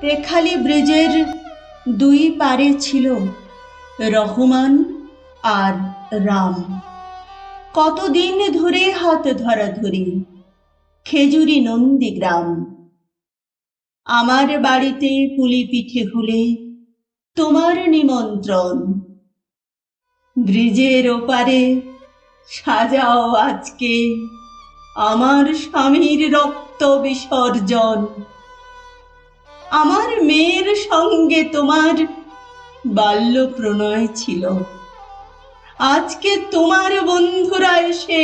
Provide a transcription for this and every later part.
তেখালি ব্রিজের দুই পারে ছিল রহমান আর রাম। কতদিন ধরে হাত ধরাধরি, খেজুরি নন্দীগ্রাম। আমার বাড়িতে পুলি পিঠে হলে তোমার নিমন্ত্রণ। ব্রিজের ওপারে সাজাও আজকে আমার স্বামীর রক্ত বিসর্জন। আমার মেয়ের সঙ্গে তোমার বাল্য প্রণয় ছিল, আজকে তোমার বন্ধুরা এসে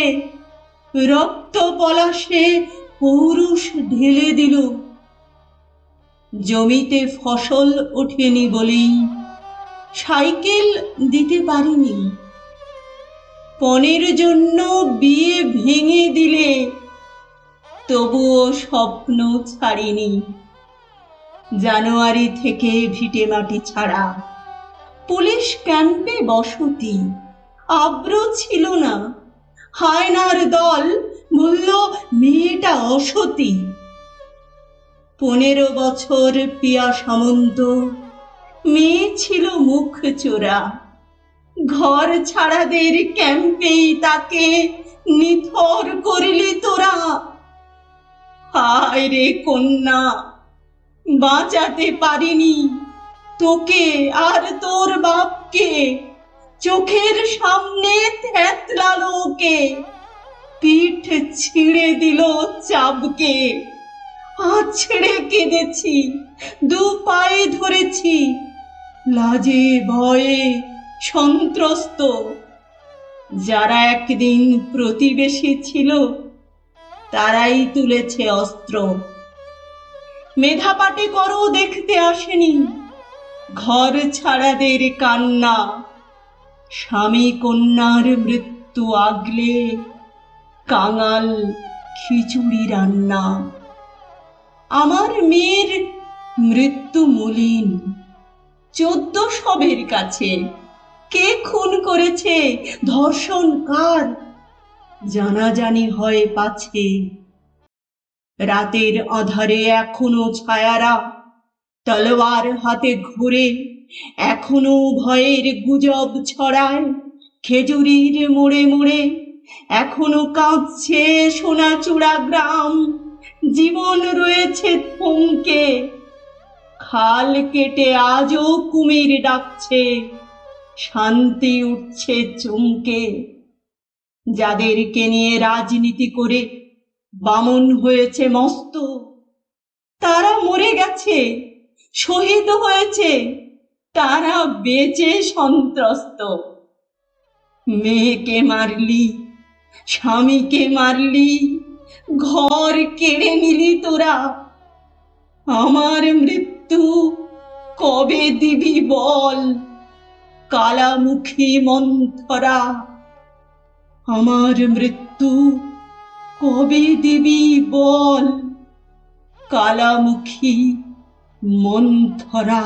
রক্ত পলাশে পৌরুষ ঢেলে দিল। জমিতে ফসল ওঠেনি বলেই সাইকেল দিতে পারিনি, পণের জন্য বিয়ে ভেঙে দিলে তবুও স্বপ্ন ছাড়িনি। জানুয়ারি থেকে ভিটে মাটি ছাড়া, পুলিশ ক্যাম্পে বসতি, আব্রু ছিল না। হায়নার দল বলল মেয়েটা অসতী। 15 বছর পিয়া সামন্ত, মেয়ে ছিল মুখ চোরা। ঘর ছাড়াদের ক্যাম্পেই তাকে নিথর করলি তোরা। হায় রে কন্যা, বাঁচাতে পারিনি তোকে আর তোর বাপকে। চোখের সামনে থেতলালো ওকে, পিঠ ছিঁড়ে দিল চাবকে। আছড়ে কেঁদেছি, দু পায়ে ধরেছি, লাজে ভয়ে সন্ত্রস্ত। যারা একদিন প্রতিবেশী ছিল তারাই তুলেছে অস্ত্র। মেধাপাটে করো দেখতে আসেনি ঘর ছাড়াদের কান্না। স্বামী কন্যার মৃত্যু আগলে কাঙাল খিচুড়ি রান্না। আমার মেয়ের মৃত্যু মলিন, 14 শবের কাছে। কে খুন করেছে, ধর্ষণ কার, জানাজানি হয় পাছে। রাতের আধারে এখনো ছায়ারা তলোয়ার হাতে ঘুরে, এখনো ভয়ের গুজব ছড়ায় খেজুরির মোড়ে মোড়ে। এখনো কাঁদছে সোনাচূড়া গ্রাম, জীবন রয়েছে থমকে। খাল কেটে আজও কুমির ডাকছে, শান্তি উঠছে চমকে। যাদেরকে নিয়ে রাজনীতি করে বামন হয়েছে মস্ত, তারা মরে গেছে, শহীদ হয়েছে, তারা বেঁচে সন্ত্রস্ত। মেয়েকে মারলি, স্বামীকে মারলি, ঘর কেড়ে নিলি তোরা। আমার মৃত্যু কবে দিবি বল, কালামুখী মন্থরা। আমার মৃত্যু কবে দিবি বল, কালামুখী মন্থরা।